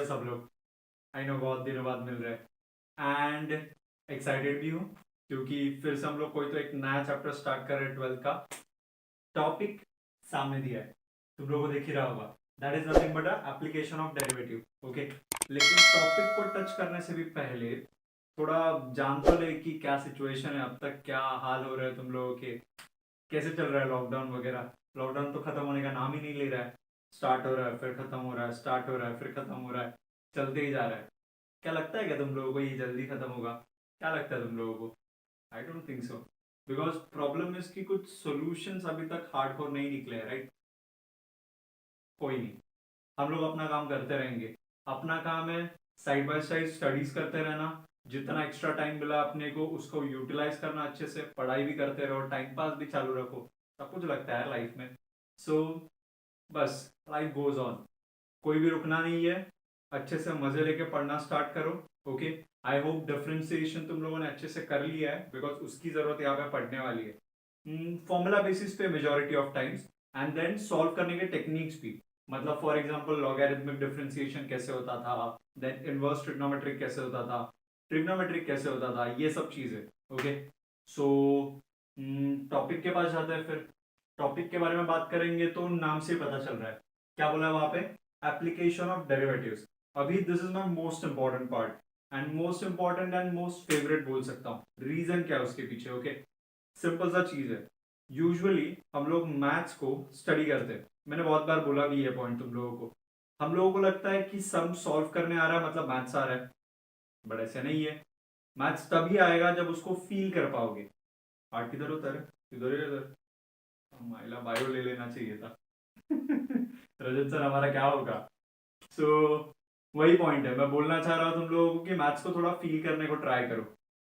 सब लोग? I know बहुत दिनों बाद मिल रहे हैं एंड एक्साइटेड भी हूँ क्योंकि फिर से हम लोग कोई तो एक नया चैप्टर स्टार्ट कर रहे हैं 12th का। टॉपिक सामने दिया है, तुम लोगों को देख ही रहा होगा। That is nothing but application of derivative. Okay, लेकिन टॉपिक को टच करने से भी पहले थोड़ा जान तो ले कि क्या सिचुएशन है, अब तक क्या हाल हो रहा है तुम लोगों के, कैसे चल रहा है लॉकडाउन वगैरह। लॉकडाउन तो खत्म होने का नाम ही नहीं ले रहा है। स्टार्ट हो रहा है फिर खत्म हो रहा है, स्टार्ट हो रहा है फिर खत्म हो रहा है, चलते ही जा रहा है। क्या लगता है क्या तुम लोगों को ये जल्दी खत्म होगा? क्या लगता है तुम लोगों को? I don't think so. Because problem इसकी कुछ सॉल्यूशंस अभी तक हार्डकोर नहीं निकले, राइट? कोई नहीं, हम लोग अपना काम करते रहेंगे। अपना काम है साइड बाय साइड स्टडीज करते रहना। जितना एक्स्ट्रा टाइम मिला अपने को उसको यूटिलाइज करना, अच्छे से पढ़ाई भी करते रहो, टाइम पास भी चालू रखो। सब कुछ लगता है लाइफ में। सो बस लाइफ गोज ऑन, कोई भी रुकना नहीं है। अच्छे से मजे लेके पढ़ना स्टार्ट करो। ओके, आई होप डिफरेंशिएशन तुम लोगों ने अच्छे से कर लिया है बिकॉज उसकी जरूरत यहाँ पे पढ़ने वाली है। फॉर्मूला बेसिस पे majority of times and then solve करने के टेक्निक्स भी। मतलब फॉर एग्जांपल लॉगरिथमिक डिफरेंशिएशन कैसे होता था, देन इनवर्स ट्रिग्नोमेट्रिक कैसे होता था, ट्रिग्नोमेट्रिक कैसे होता था, ये सब चीजें। ओके, सो टॉपिक के पास जाते हैं। फिर टॉपिक के बारे में बात करेंगे तो नाम से पता चल रहा है क्या बोला है वहां पे, एप्लीकेशन ऑफ डेरिवेटिव्स। अभी this is my most important part and most important and most favourite बोल सकता हूँ। रीजन क्या है उसके पीछे? ओके, सिंपल सा चीज है। यूजुअली हम लोग मैथ्स को स्टडी करते हैं, मैंने बहुत बार बोला भी ये पॉइंट तुम लोगों को। हम लोगों को लगता है कि सम सॉल्व करने आ रहा है मतलब मैथ्स आ रहा है, बट ऐसे नहीं है। मैथ्स तभी आएगा जब उसको फील कर पाओगे। आर्ट किधर होता है? इधर ही इधर। माइला बायो ले लेना चाहिए था। रजत सर हमारा क्या होगा? सो वही पॉइंट है, मैं बोलना चाह रहा हूँ तुम लोगों को कि मैथ्स को थोड़ा फील करने को ट्राई करो।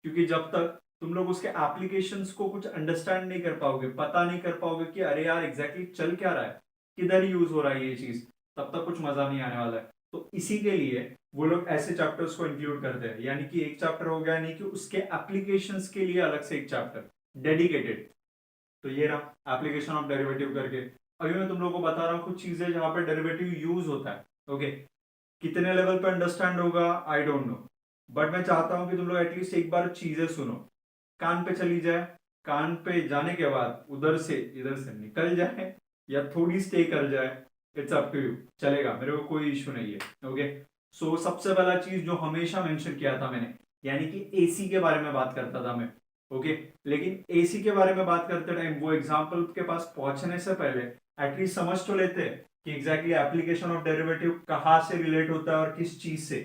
क्योंकि जब तक तुम लोग उसके एप्लीकेशंस को कुछ अंडरस्टैंड नहीं कर पाओगे, पता नहीं कर पाओगे कि अरे यार एग्जैक्टली चल क्या रहा है, किधर यूज हो रहा है ये चीज, तब तक कुछ मजा नहीं आने वाला है। तो इसी के लिए वो लोग ऐसे चैप्टर्स को इंक्लूड करते हैं, यानी कि एक चैप्टर हो गया, यानी कि उसके एप्लीकेशंस के लिए अलग से एक चैप्टर डेडिकेटेड। तो ये रहा एप्लीकेशन ऑफ डेरिवेटिव करके। अभी मैं तुम लोगों को बता रहा हूँ कुछ चीजें जहां पे डेरिवेटिव यूज होता है। ओके, कितने लेवल पे अंडरस्टैंड होगा आई डोंट नो, बट मैं चाहता हूं कि तुम लोग एटलीस्ट एक बार चीजें सुनो, कान पे चली जाए। कान पे जाने के बाद उधर से इधर से निकल जाए या थोड़ी स्टे कर जाए, इट्स अप टू यू, चलेगा, मेरे को कोई इशू नहीं है। ओके, सो सबसे पहला चीज जो हमेशा मेंशन किया था मैंने, यानी कि एसी के बारे में बात करता था मैं। ओके, लेकिन एसी के बारे में बात करते टाइम वो एग्जाम्पल के पास पहुंचने से पहले एटलीस्ट समझ तो लेते हैं कि एग्जैक्टली एप्लीकेशन ऑफ डेरिवेटिव कहाँ से रिलेट होता है और किस चीज से।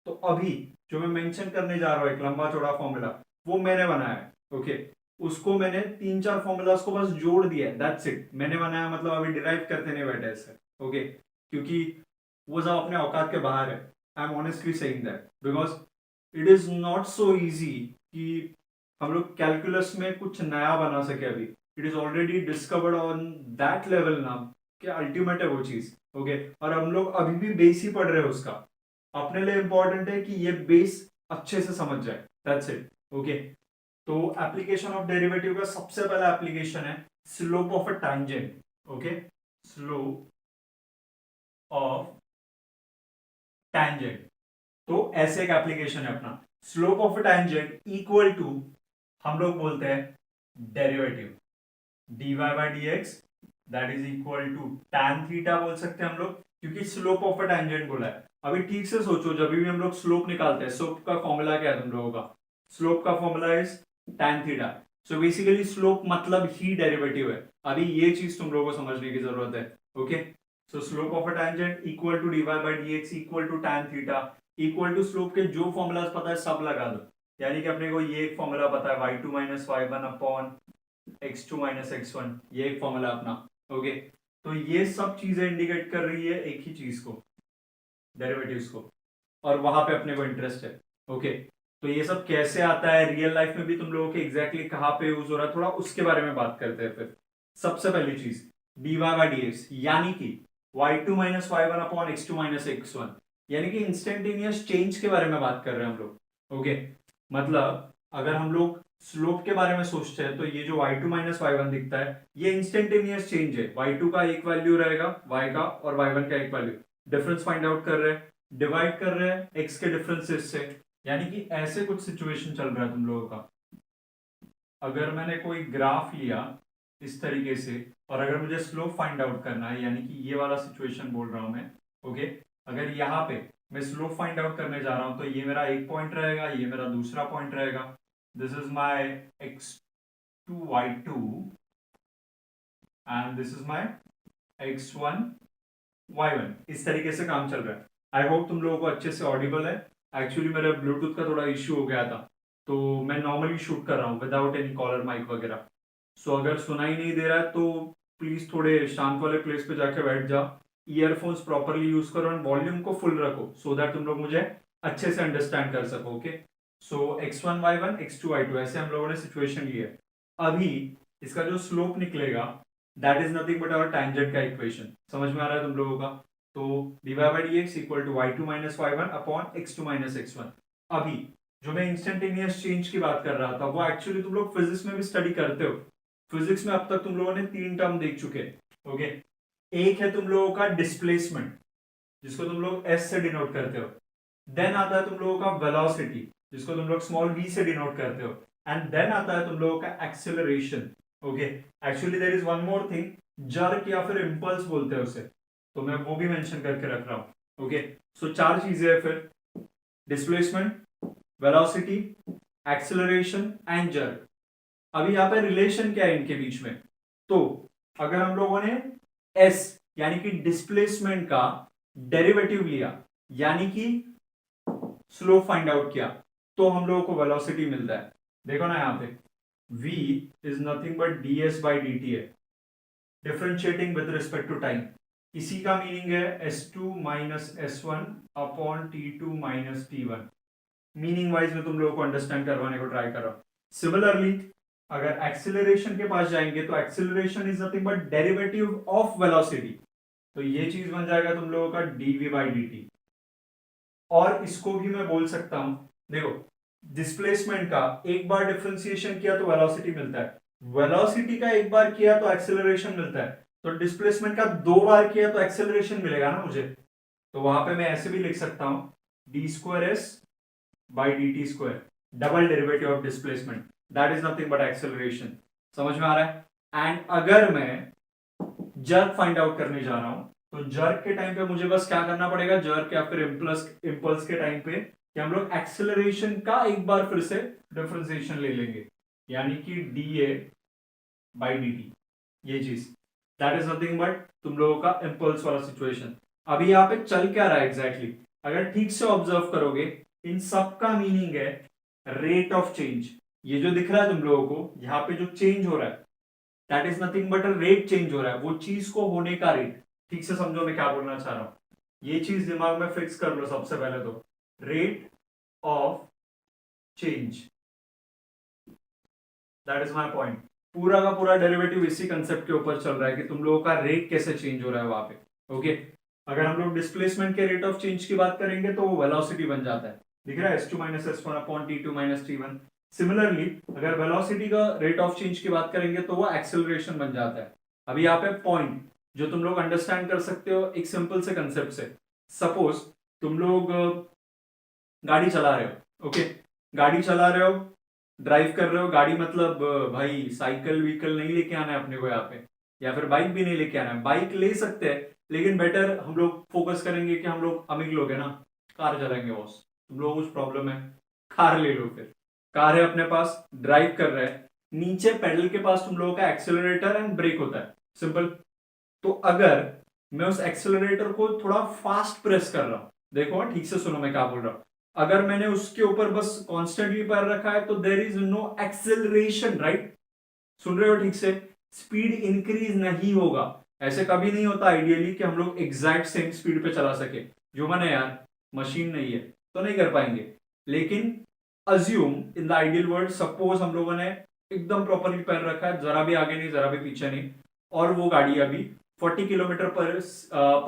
तो अभी जो मैं मेंशन करने जा रहा हूँ एक लंबा चौड़ा फॉर्मूला, वो मैंने बनाया है। ओके, उसको मैंने 3-4 फॉर्मूलाज को बस जोड़ दिया है, दैट्स इट। मैंने बनाया मतलब अभी डिराइव करते नहीं बैठे ऐसे। ओके, क्योंकि वो सब अपने औकात के बाहर है। I am honestly saying that because it is not so easy कि हम लोग कैलकुलस में कुछ नया बना सके अभी। It is already discovered on that level ना, कि अल्टीमेट है वो चीज। ओके, और हम लोग अभी भी बेस ही पढ़ रहे हैं उसका। अपने लिए इंपॉर्टेंट है कि ये बेस अच्छे से समझ जाए, दैट्स इट। ओके, तो एप्लीकेशन ऑफ डेरिवेटिव का सबसे पहला एप्लीकेशन है slope of a tangent. Okay, slope of tangent. तो ऐसे एक एप्लीकेशन है अपना, slope of a tangent equal to, हम लोग बोलते हैं derivative dy by D X, that is equal to tan theta बोल सकते हैं हम लोग, क्योंकि स्लोप ऑफ अ टैंजेंट बोला है। अभी ठीक से सोचो, जब भी हम लोग स्लोप निकालते हैं, स्लोप का फॉर्मूला क्या है तुम लोगों का? स्लोप का formula is tan theta. So basically slope मतलब ही डेरिवेटिव है। अभी ये चीज तुम लोगों को समझने की जरूरत है। Okay, so slope of a tangent equal to dy by D X equal to tan theta, equal to slope के जो फॉर्मूलाज पता है सब लगा दो। यानी कि अपने को ये एक फॉर्मूला पता है y2 minus Y one upon x2 minus x1, ये एक फॉर्मूला अपना। ओके, तो ये सब चीजें इंडिकेट कर रही है एक ही चीज को, डेरिवेटिव्स को, और वहां पे अपने को इंटरेस्ट है। ओके, तो ये सब कैसे आता है रियल लाइफ में भी तुम लोगों के एग्जैक्टली कहाँ पे यूज हो रहा है, थोड़ा उसके बारे में बात करते हैं। फिर सबसे पहली चीज dy बाई डी एक्स, यानी कि y2 minus Y one upon x2 minus x1, यानी कि इंस्टेंटेनियस चेंज के बारे में बात कर रहे हैं हम लोग। ओके, मतलब अगर हम लोग स्लोप के बारे में सोचते हैं तो ये जो y2 माइनस वाई वन दिखता है ये इंस्टेंटेनियस चेंज है। y2 का एक वैल्यू रहेगा y का और y1 का एक वैल्यू, डिफरेंस फाइंड आउट कर रहे हैं। डिवाइड कर रहे हैं एक्स के डिफरेंसेस से, यानी कि ऐसे कुछ सिचुएशन चल रहा है तुम लोगों का। अगर मैंने कोई ग्राफ लिया इस तरीके से और अगर मुझे स्लोप फाइंड आउट करना है, यानी कि ये वाला सिचुएशन बोल रहा हूं मैं, ओके। अगर यहाँ पे मैं स्लोप फाइंड आउट करने जा रहा हूं तो ये मेरा एक पॉइंट रहेगा, ये मेरा दूसरा पॉइंट रहेगा। This is my x2 y2 and this is my x1 y1। इस तरीके से काम चल रहा है। आई होप तुम लोगों को अच्छे से ऑडिबल है। एक्चुअली मेरे ब्लूटूथ का थोड़ा इश्यू हो गया था, तो मैं नॉर्मली शूट कर रहा हूँ विदाउट एनी कॉलर माइक वगैरह। सो अगर सुनाई नहीं दे रहा है तो प्लीज थोड़े शांत वाले प्लेस पे जाके बैठ जाओ, ईयरफोन्स प्रॉपरली यूज करो एंड वॉल्यूम को फुल रखो सो दैट तुम लोग मुझे अच्छे से अंडरस्टैंड कर सको, ओके। सो x1 y1 x2 y2 ऐसे हम लोगों ने सिचुएशन ली है। अभी इसका जो स्लोप निकलेगा that is nothing but our tangent का इक्वेशन। समझ में आ रहा है तुम लोगों का? तो dy by dx equal to y2 minus y1 upon x2 minus x1। अभी जो मैं इंस्टेंटेनियस चेंज की बात कर रहा था वो एक्चुअली तुम लोग फिजिक्स में भी स्टडी करते हो। फिजिक्स में अब तक तुम लोगों ने 3 टर्म देख चुके, ओके। एक है तुम लोगों का डिस्प्लेसमेंट, जिसको तुम लोग एस से डिनोट करते हो। देन आता है तुम लोगों का वेलोसिटी, जिसको तुम लोग स्मॉल v से डिनोट करते हो। एंड देन आता है तुम लोगों का acceleration, okay. Actually there is one more thing, jerk या फिर इंपल्स बोलते हैं उसे, तो मैं वो भी मेंशन करके रख रहा हूं, ओके। सो 4 चीजें हैं फिर, displacement, velocity, acceleration and jerk. अभी यहाँ पे रिलेशन क्या है इनके बीच में? तो अगर हम लोगों ने s यानी कि डिस्प्लेसमेंट का डेरिवेटिव लिया, यानी कि स्लोप फाइंड आउट किया, तो हम लोगों को वेलोसिटी मिलता है। देखो ना यहाँ पे v is nothing but ds by dt है, differentiating with respect to time. इसी का मीनिंग है s2 minus s1 upon t2 minus t1। Meaning wise में तुम लोगों को अंडरस्टैंड करवाने को ट्राई कर रहा हूं। सिमिलरली अगर एक्सिलरेशन के पास जाएंगे तो acceleration is nothing but derivative of velocity, तो ये चीज बन जाएगा तुम लोगों का dv बाई dt। और इसको भी मैं बोल सकता हूं, देखो डिस्प्लेसमेंट का एक बार डिफरेंशिएशन किया तो वेलोसिटी मिलता है, वेलोसिटी का एक बार किया तो एक्सेलरेशन मिलता है, तो डिस्प्लेसमेंट का 2 बार किया तो एक्सेलरेशन मिलेगा ना मुझे। तो वहां पे मैं ऐसे भी लिख सकता हूं D square S by D T square, double derivative of displacement, that is nothing but acceleration. समझ में आ रहा है? एंड अगर मैं जर्क फाइंड आउट करने जा रहा हूं तो जर्क के टाइम पे मुझे बस क्या करना पड़ेगा, जर्क या फिर इंपल्स के टाइम पे कि हम लोग एक्सेलरेशन का एक बार फिर से डिफरेंशिएशन ले लेंगे, यानी कि D A by D T, ये चीज दैट इज नथिंग बट तुम लोगों का इंपल्स वाला सिचुएशन। अभी यहाँ पे चल क्या रहा है एग्जैक्टली अगर ठीक से ऑब्जर्व करोगे, इन सब का मीनिंग है रेट ऑफ चेंज। ये जो दिख रहा है तुम लोगों को यहाँ पे जो चेंज हो रहा है that is nothing but a rate change हो रहा है, वो चीज को होने का रेट। ठीक से समझो मैं क्या बोलना चाह रहा हूं, ये चीज दिमाग में फिक्स कर लो सबसे पहले तो, rate of change, that is my point. पूरा का पूरा डेरिवेटिव इसी कंसेप्ट के ऊपर चल रहा है कि तुम लोगों का रेट कैसे चेंज हो रहा है वहां पे, ओके। अगर हम लोग डिस्प्लेसमेंट के रेट ऑफ चेंज की बात करेंगे तो वो वेलोसिटी बन जाता है, दिख रहा है s2 minus s1 upon t2 minus t1। Similarly अगर वेलोसिटी का रेट ऑफ चेंज की बात करेंगे तो वो एक्सेलरेशन बन जाता है। अभी यहाँ पे पॉइंट जो तुम लोग अंडरस्टैंड कर सकते हो एक सिंपल से कंसेप्ट से, सपोज तुम लोग गाड़ी चला रहे हो, ओके। गाड़ी चला रहे हो, ड्राइव कर रहे हो, गाड़ी मतलब भाई साइकिल व्हीकल नहीं लेके आना है अपने को यहाँ पे, या फिर बाइक भी नहीं लेके आना है। बाइक ले सकते हैं लेकिन बेटर हम लोग फोकस करेंगे कि हम लोग अमीर लोग हैं ना, कार चलाएंगे बॉस। तुम लोग कुछ प्रॉब्लम है, कार ले लो फिर। कार है अपने पास, ड्राइव कर रहे हैं, नीचे पेडल के पास तुम लोगों का एक्सेलरेटर एंड ब्रेक होता है, सिंपल। तो अगर मैं उस एक्सेलरेटर को थोड़ा फास्ट प्रेस कर रहा हूं, देखो ठीक से सुनो मैं क्या बोल रहा हूं, अगर मैंने उसके ऊपर बस कॉन्स्टेंटली पैर रखा है तो there is no acceleration, right? सुन रहे हो ठीक से? स्पीड इंक्रीज नहीं होगा। ऐसे कभी नहीं होता आइडियली कि हम लोग एग्जैक्ट सेम स्पीड पे चला सके, जो मैंने यार मशीन नहीं है तो नहीं कर पाएंगे। लेकिन assume in the ideal world, suppose हम लोगों ने एकदम प्रॉपरली पैर रखा है, जरा भी आगे नहीं जरा भी पीछे नहीं, और वो गाड़ी अभी 40 किलोमीटर पर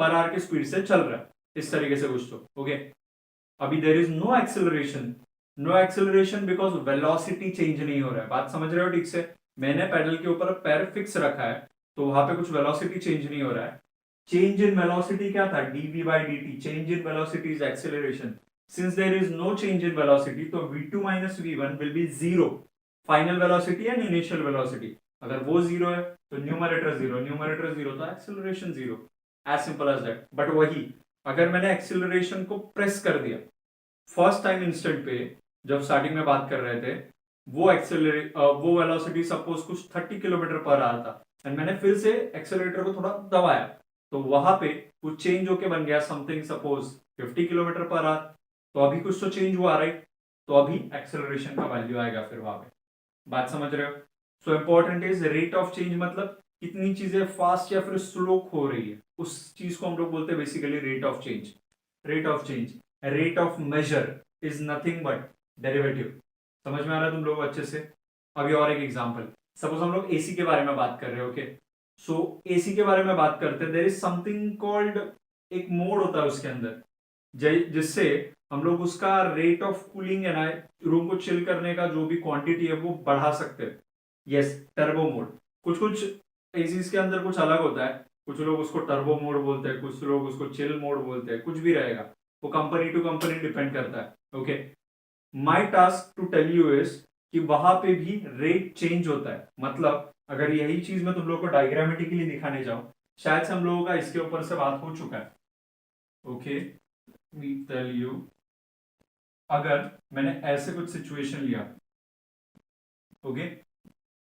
आवर की स्पीड से चल रहा है, इस तरीके से कुछ तो, ओके। अभी there is no acceleration, no acceleration because velocity change नहीं हो रहा है। बात समझ रहे हो ठीक से? मैंने पैडल के ऊपर पैर फिक्स रखा है तो वहां पे कुछ वेलोसिटी चेंज नहीं हो रहा है। चेंज इन वेलोसिटी क्या था, dv by dt, change in velocity is acceleration. Since there is no change in velocity तो v2 minus v1 will be zero, final velocity and initial velocity. अगर वो zero है तो न्यूमरेटर जीरो तो acceleration zero. As simple as that. But वही अगर मैंने acceleration को प्रेस कर दिया फर्स्ट टाइम इंस्टेंट पे, जब स्टार्टिंग में बात कर रहे थे, वो वेलोसिटी सपोज कुछ 30 किलोमीटर पर आ रहा था एंड मैंने फिर से एक्सेलरेटर को थोड़ा दबाया तो वहां पे कुछ चेंज होके बन गया something suppose 50 kilometre per hour. तो अभी कुछ तो चेंज हुआ राइट, तो अभी एक्सेलरेशन का वैल्यू आएगा फिर वहां पे. बात समझ रहे हो? So important is rate of change, मतलब कितनी चीजें फास्ट या फिर स्लो हो रही है, उस चीज को हम लोग बोलते हैं basically rate of change. Rate of change, rate of measure is nothing but derivative. समझ में आ रहा है तुम लोग अच्छे से? अभी और एक एग्जांपल, सपोज हम लोग एसी के बारे में बात कर रहे हैं. ओके, सो एसी के बारे में बात करते हैं. देयर इज समथिंग कॉल्ड, एक मोड होता है उसके अंदर जिससे हम लोग उसका रेट ऑफ कूलिंग है ना, रूम को चिल करने का जो भी क्वांटिटी है वो बढ़ा सकते हैं. Yes, turbo mode. कुछ कुछ एसीज के अंदर कुछ अलग होता है, कुछ लोग उसको टर्बो मोड बोलते हैं, कुछ लोग उसको चिल मोड बोलते हैं, कुछ भी रहेगा, वो कंपनी टू कंपनी डिपेंड करता है. Okay, my task to tell you is कि वहां पे भी रेट चेंज होता है. मतलब अगर यही चीज मैं तुम लोग को डायग्रामेटिकली दिखाने जाऊं, शायद से हम लोगों का इसके ऊपर से बात हो चुका है. ओके, मी टेल यू, अगर मैंने ऐसे कुछ सिचुएशन लिया, ओके,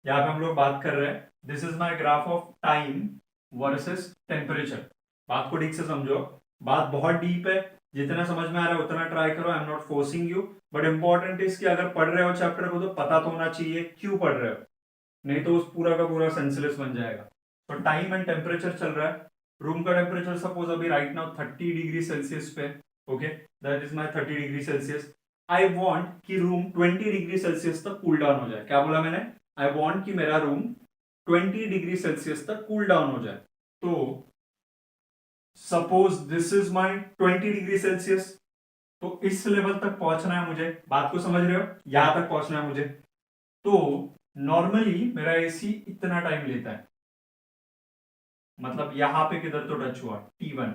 यहां पे हम लोग बात कर रहे हैं, this is my graph of time versus temperature. बात को ठीक से समझो, बात बहुत डीप है, जितना समझ में आ रहा है उतना ट्राई करो. I am not forcing you, but important is कि अगर पढ़ रहे हो चैप्टर को तो पता तो होना चाहिए क्यों पढ़ रहे हो, नहीं तो उस पूरा का पूरा सेंसलेस बन जाएगा. तो टाइम एंड टेम्परेचर चल रहा है. रूम का टेम्परेचर सपोज अभी राइट नाउ 30 डिग्री सेल्सियस पे. Okay, that is my 30 degree Celsius. I want कि रूम 20 डिग्री सेल्सियस तक कूल डाउन हो जाए. क्या बोला मैंने? आई वॉन्ट कि मेरा रूम 20 डिग्री सेल्सियस तक कूल डाउन हो जाए. तो suppose this is my 20 degree Celsius, तो इस लेवल तक पहुंचना है मुझे. बात को समझ रहे हो? यहां तक पहुंचना है मुझे. तो नॉर्मली मेरा एसी इतना टाइम लेता है, मतलब यहां पे किधर तो टच हुआ T1.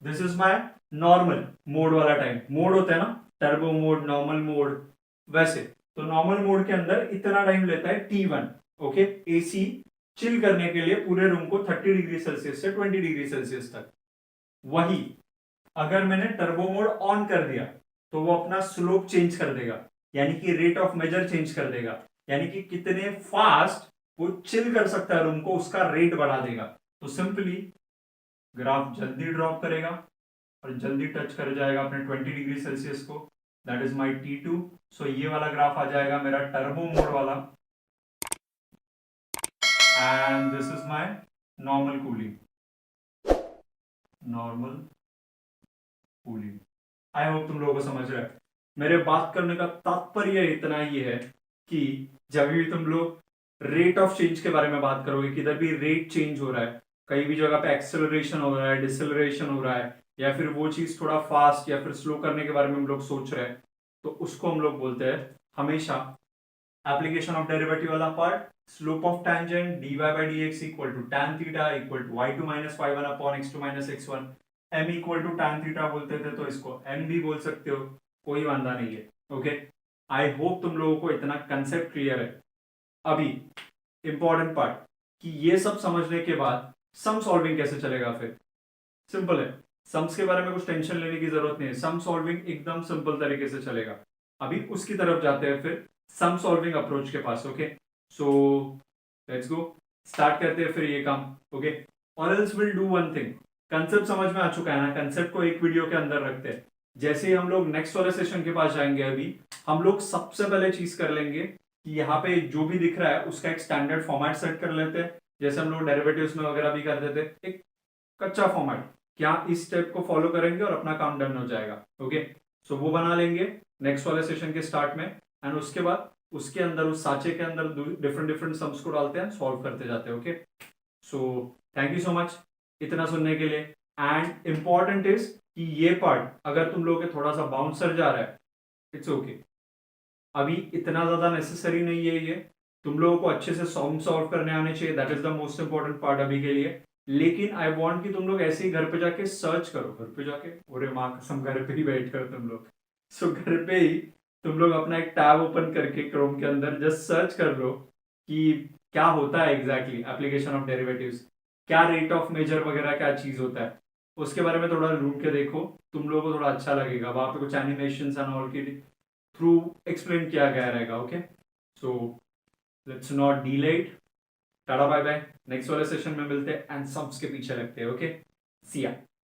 This is my normal mode वाला टाइम. मोड होता है ना, टर्बो मोड, नॉर्मल मोड, वैसे. तो नॉर्मल मोड के अंदर इतना टाइम लेता है T1. ओके, एसी चिल करने के लिए पूरे रूम को 30 डिग्री सेल्सियस से 20 डिग्री सेल्सियस तक. वही अगर मैंने टर्बो मोड ऑन कर दिया तो वो अपना स्लोप चेंज कर देगा, यानी कि रेट ऑफ मेजर चेंज कर देगा, यानी कि कितने फास्ट वो चिल कर सकता है रूम को, उसका रेट बढ़ा देगा. तो सिंपली ग्राफ जल्दी ड्रॉप करेगा और जल्दी टच कर जाएगा अपने 20 डिग्री सेल्सियस को. That is my T2. सो ये वाला ग्राफ आ जाएगा मेरा टर्बो मोड वाला, and this is my normal cooling. Normal cooling. I hope तुम लोगों को समझ रहा है. मेरे बात करने का तात्पर्य इतना ही है कि जब भी तुम लोग रेट ऑफ चेंज के बारे में बात करोगे, किधर भी रेट चेंज हो रहा है, कहीं भी जगह पे एक्सेलरेशन हो रहा है, डिसेलरेशन हो रहा है, या फिर वो चीज थोड़ा फास्ट या फिर स्लो करने के बारे में हम लोग सोच रहे हैं, तो उसको हम लोग बोलते हैं हमेशा एप्लीकेशन ऑफ डेरिवेटिव वाला part, slope of tangent dy by dx equal to tan theta equal to y2 minus y1 upon x2 minus x1. m equal to tan theta बोलते थे तो इसको m भी बोल सकते हो, कोई वांदा नहीं है. ओके, आई होप तुम लोगों को इतना कंसेप्ट क्लियर है. अभी इंपॉर्टेंट पार्ट कि ये सब समझने के बाद सम सॉल्विंग कैसे चलेगा. फिर सिंपल है, सम्स के बारे में कुछ टेंशन लेने की जरूरत नहीं है. सम सॉल्विंग एकदम सिंपल तरीके से चलेगा. अभी उसकी तरफ जाते हैं फिर सम सॉल्विंग अप्रोच के पास. Okay, so let's go, start करते हैं फिर ये काम. ओके, और else will do one thing. Concept समझ में आ चुका है ना? कंसेप्ट को एक वीडियो के अंदर रखते हैं. जैसे ही हम लोग नेक्स्ट वाले सेशन के पास जाएंगे, अभी हम लोग सबसे पहले चीज कर लेंगे कि यहाँ पे जो भी दिख रहा है उसका एक स्टैंडर्ड फॉर्मेट सेट कर लेते हैं, जैसे हम लोग डेरिवेटिव्स में वगैरह भी कर देते. एक कच्चा फॉर्मेट, क्या इस स्टेप को फॉलो करेंगे और अपना काम डन हो जाएगा. ओके, सो वो बना लेंगे नेक्स्ट वाले सेशन के स्टार्ट में, एंड उसके बाद उसके अंदर उस साचे के अंदर डिफरेंट डिफरेंट सम्स को डालते हैं, सॉल्व करते जाते हैं. Okay, so thank you so much इतना सुनने के लिए. एंड इंपॉर्टेंट इज कि ये पार्ट अगर तुम लोग के थोड़ा सा बाउंसर जा रहा है, इट्स ओके. अभी इतना ज्यादा नेसेसरी नहीं है ये. तुम लोगों को अच्छे से सॉल्व करने आने चाहिए. That is the most important part अभी के लिए. लेकिन आई वांट कि तुम लोग ऐसे ही घर पे जाके सर्च करो, घर पे जाके, अरे माँ कसम घर पे ही बैठ कर तुम लोग, सो घर पे ही तुम लोग अपना एक टैब ओपन करके क्रोम के अंदर जस्ट सर्च कर लो कि क्या होता है एग्जैक्टली एप्लीकेशन ऑफ डेरिवेटिव्स, क्या रेट ऑफ मेजर वगैरह क्या चीज होता है, उसके बारे में थोड़ा ढूंढ के देखो, तुम लोगों को थोड़ा अच्छा लगेगा। वहां पे कुछ एनिमेशन एंड ऑल के थ्रू एक्सप्लेन किया गया रहेगा। Okay, so let's not delay it. Tata bye bye, next वाले सेशन में मिलते हैं एंड सम्स के पीछे लगते हैं। ओके, सी या।